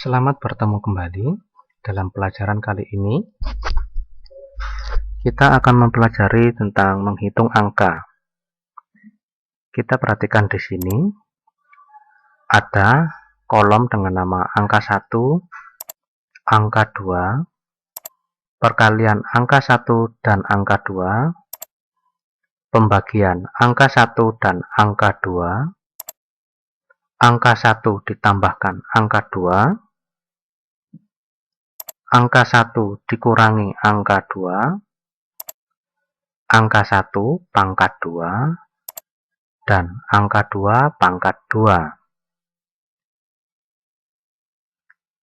Selamat bertemu kembali. Dalam pelajaran kali ini, kita akan mempelajari tentang menghitung angka. Kita perhatikan di sini, ada kolom dengan nama angka 1, angka 2, perkalian angka 1 dan angka 2, pembagian angka 1 dan angka 2, angka 1 ditambahkan angka 2, angka 1 dikurangi angka 2, angka 1 pangkat 2, dan angka 2 pangkat 2.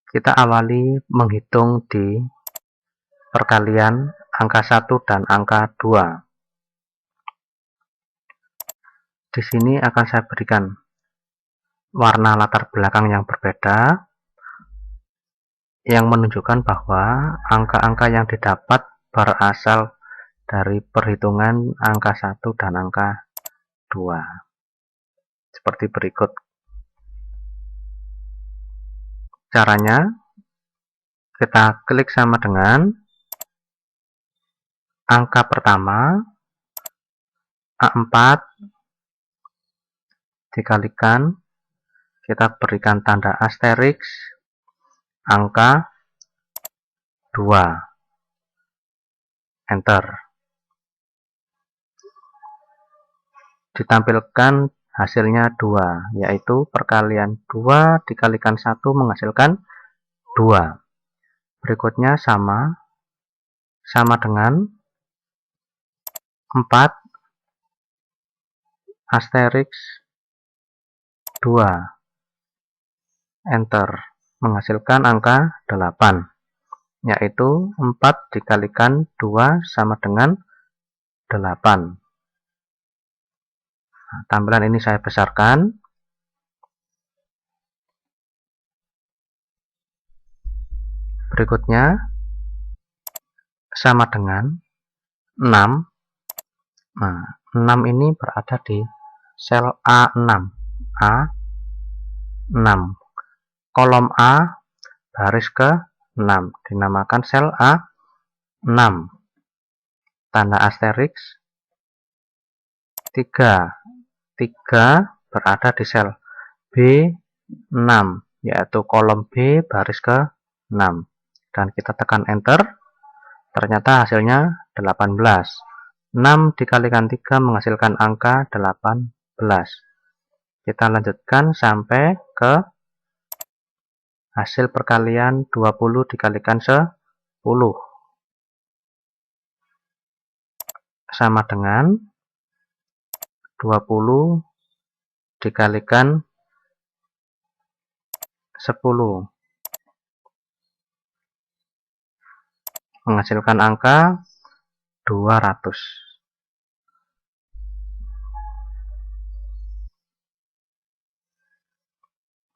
Kita awali menghitung di perkalian angka 1 dan angka 2. Di sini akan saya berikan warna latar belakang yang berbeda yang menunjukkan bahwa angka-angka yang didapat berasal dari perhitungan angka 1 dan angka 2. Seperti berikut. Caranya, kita klik sama dengan angka pertama A4 dikalikan, kita berikan tanda asteriks angka 2. Enter. Ditampilkan hasilnya 2, yaitu perkalian 2 dikalikan 1 menghasilkan 2. Berikutnya sama dengan 4 asteriks 2. Enter. Menghasilkan angka 8, yaitu 4 dikalikan 2 sama dengan 8. Nah, tampilan ini saya besarkan. Berikutnya sama dengan 6. Nah, 6 ini berada di sel A6. A6. Kolom A baris ke 6 dinamakan sel A6. Tanda asteriks 3 berada di sel B6, yaitu kolom B baris ke 6, dan kita tekan enter. Ternyata hasilnya 18. 6 dikalikan 3 menghasilkan angka 18. Kita lanjutkan sampai ke hasil perkalian 20 dikalikan 10 sama dengan 20 dikalikan 10 menghasilkan angka 200.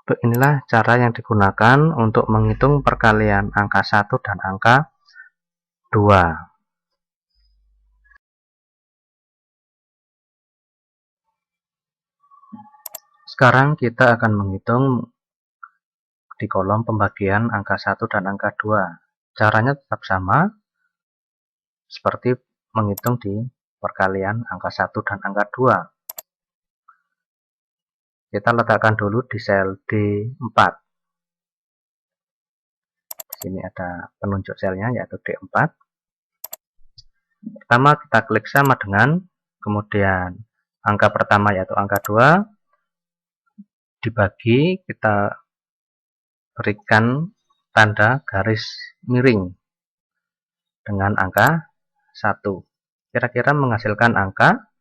Inilah cara yang digunakan untuk menghitung perkalian angka 1 dan angka 2. Sekarang kita akan menghitung di kolom pembagian angka 1 dan angka 2. Caranya tetap sama seperti menghitung di perkalian angka 1 dan angka 2. Kita letakkan dulu di sel D4. Di sini ada penunjuk selnya, yaitu D4. Pertama kita klik sama dengan, kemudian angka pertama yaitu angka 2 dibagi, kita berikan tanda garis miring dengan angka 1. Kira-kira menghasilkan angka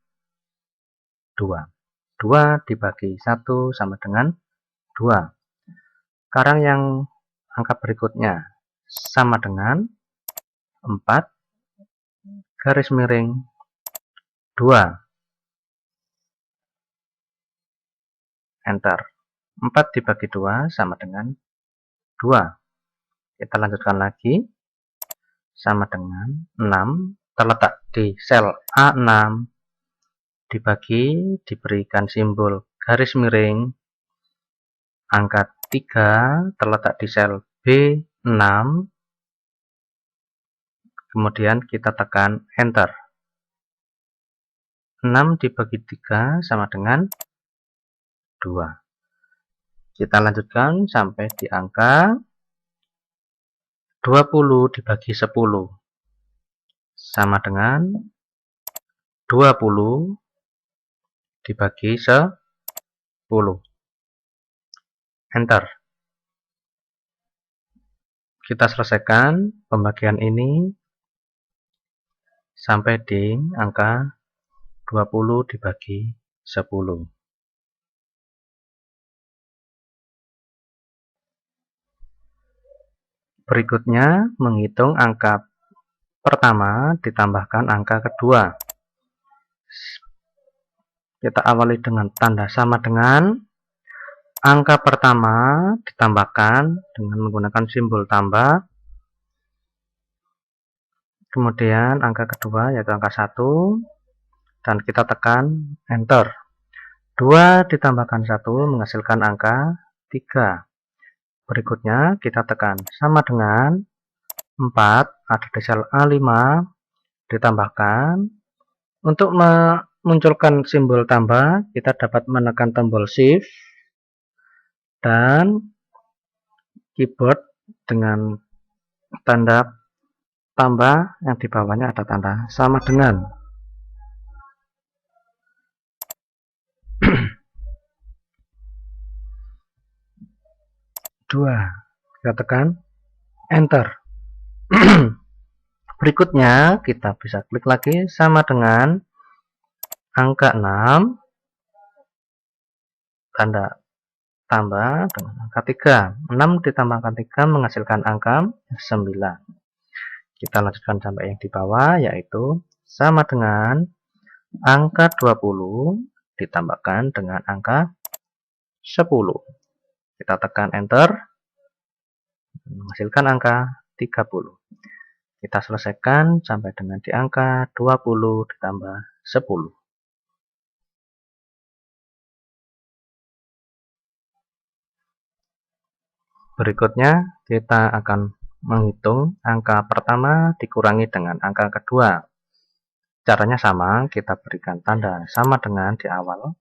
2. 2 dibagi 1 sama dengan 2. Sekarang yang angka berikutnya sama dengan 4 garis miring 2. Enter. 4 dibagi 2 sama dengan 2. Kita lanjutkan lagi. Sama dengan 6 terletak di sel A6, dibagi, diberikan simbol garis miring angka 3 terletak di sel B6, kemudian kita tekan enter. 6 dibagi 3 sama dengan 2. Kita lanjutkan sampai di angka 20 dibagi 10 sama dengan 20 dibagi 10. Enter. Kita selesaikan pembagian ini sampai di angka 20 dibagi 10. Berikutnya, menghitung angka pertama ditambahkan angka kedua. Kita awali dengan tanda sama dengan. Angka pertama ditambahkan dengan menggunakan simbol tambah. Kemudian angka kedua yaitu angka 1. Dan kita tekan enter. 2 ditambahkan 1 menghasilkan angka 3. Berikutnya kita tekan sama dengan 4 ada di sel A5 ditambahkan. Untuk memunculkan simbol tambah kita dapat menekan tombol shift dan keyboard dengan tanda tambah yang di bawahnya ada tanda sama dengan. Kita tekan enter. Berikutnya kita bisa klik lagi sama dengan angka 6 tanda tambah dengan angka 3. 6 ditambahkan 3 menghasilkan angka 9. Kita lanjutkan sampai yang di bawah yaitu sama dengan angka 20 ditambahkan dengan angka 10. Kita tekan enter, menghasilkan angka 30. Kita selesaikan sampai dengan di angka 20 ditambah 10. Berikutnya kita akan menghitung angka pertama dikurangi dengan angka kedua. Caranya sama, kita berikan tanda sama dengan di awal.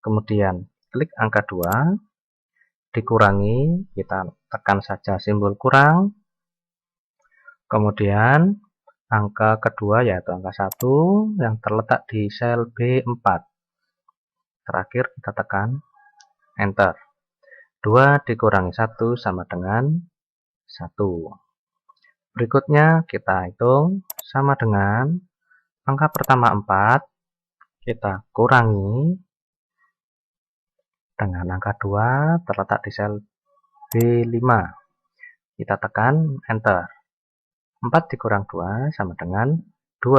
Kemudian klik angka 2, dikurangi, kita tekan saja simbol kurang. Kemudian angka kedua yaitu angka 1 yang terletak di sel B4. Terakhir kita tekan enter. 2 dikurangi 1 sama dengan 1. Berikutnya kita hitung sama dengan angka pertama 4, kita kurangi dengan angka 2 terletak di sel B5. Kita tekan enter. 4 dikurang 2 sama dengan 2.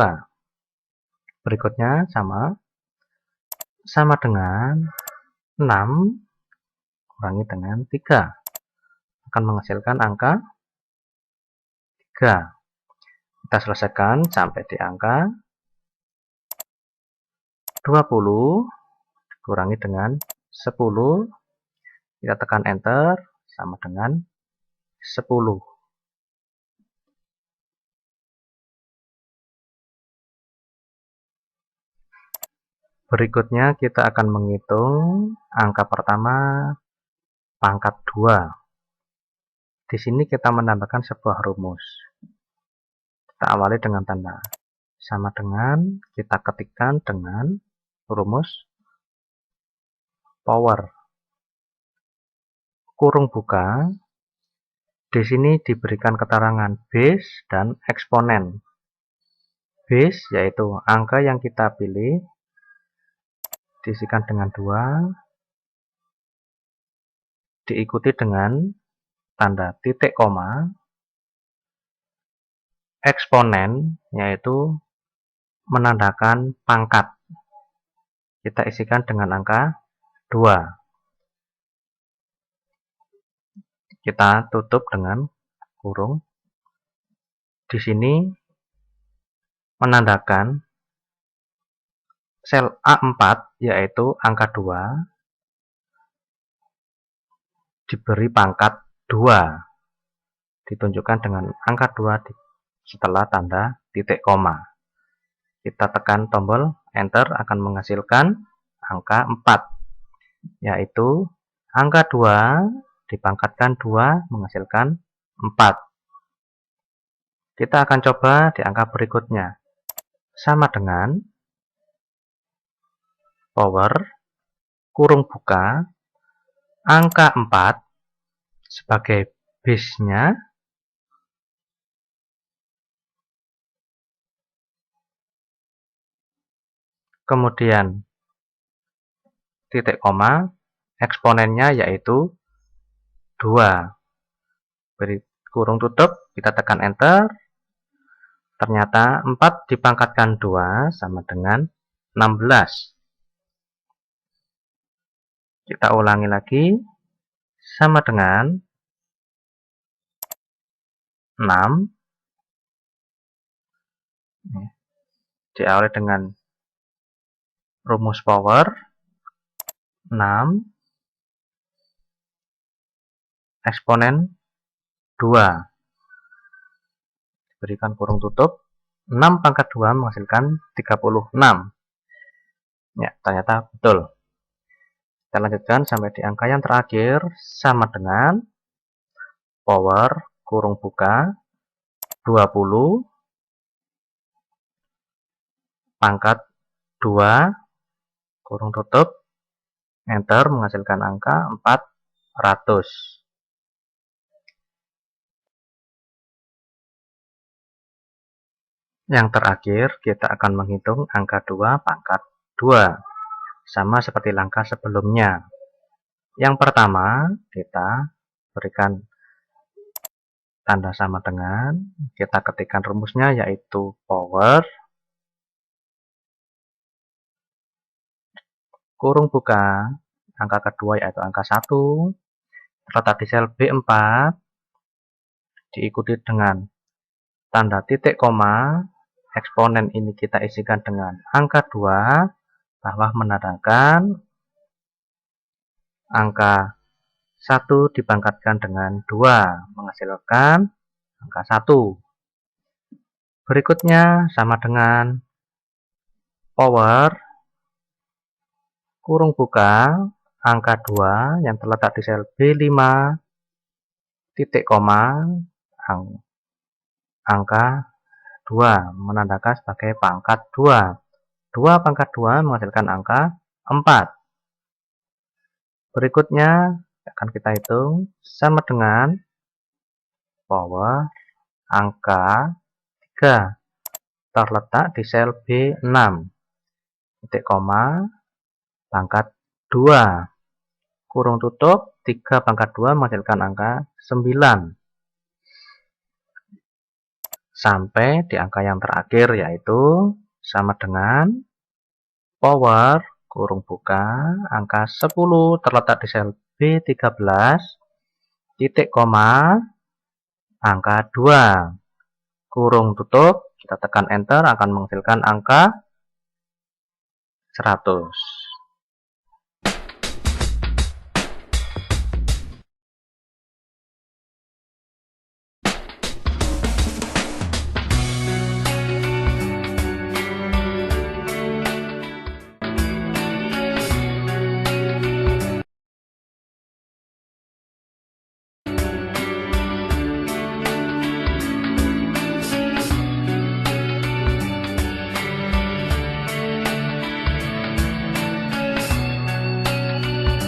Berikutnya sama dengan 6 kurangi dengan 3. Akan menghasilkan angka 3. Kita selesaikan sampai di angka 20 kurangi dengan 10. Kita tekan enter sama dengan 10. Berikutnya kita akan menghitung angka pertama pangkat 2. Di sini kita menambahkan sebuah rumus. Kita awali dengan tanda sama dengan, kita ketikkan dengan rumus power. Kurung buka. Di sini diberikan keterangan base dan eksponen. Base yaitu angka yang kita pilih diisikan dengan 2, diikuti dengan tanda titik koma. Eksponen yaitu menandakan pangkat. Kita isikan dengan angka 2. Kita tutup dengan kurung. Di sini menandakan sel A4 yaitu angka 2 diberi pangkat 2. Ditunjukkan dengan angka 2 setelah tanda titik koma. Kita tekan tombol enter akan menghasilkan angka 4, yaitu angka 2 dipangkatkan 2 menghasilkan 4. Kita akan coba di angka berikutnya. Sama dengan power kurung buka angka 4 sebagai base-nya, kemudian titik koma, eksponennya yaitu 2. Beri kurung tutup, kita tekan enter. Ternyata 4 dipangkatkan 2 sama dengan 16. Kita ulangi lagi. Sama dengan 6. Diawali dengan rumus power 6 eksponen 2. Berikan kurung tutup. 6 pangkat 2 menghasilkan 36. Ya, ternyata betul. Kita lanjutkan sampai di angka yang terakhir, sama dengan power kurung buka 20 pangkat 2 kurung tutup, enter, menghasilkan angka 400. Yang terakhir, kita akan menghitung angka 2 pangkat 2. Sama seperti langkah sebelumnya. Yang pertama, kita berikan tanda sama dengan, kita ketikkan rumusnya yaitu power kurung buka angka kedua yaitu angka 1 terletak di sel B4, diikuti dengan tanda titik koma, eksponen ini kita isikan dengan angka 2, bawah menandakan angka 1 dipangkatkan dengan 2 menghasilkan angka 1. Berikutnya sama dengan power kurung buka angka 2 yang terletak di sel B5 titik koma angka 2 menandakan sebagai pangkat 2. 2 pangkat 2 menghasilkan angka 4. Berikutnya akan kita hitung sama dengan power angka 3 terletak di sel B6 titik koma pangkat 2 kurung tutup 3 pangkat 2 menghasilkan angka 9 sampai di angka yang terakhir yaitu sama dengan power kurung buka angka 10 terletak di sel B13 titik koma angka 2 kurung tutup, kita tekan enter akan menghasilkan angka 100.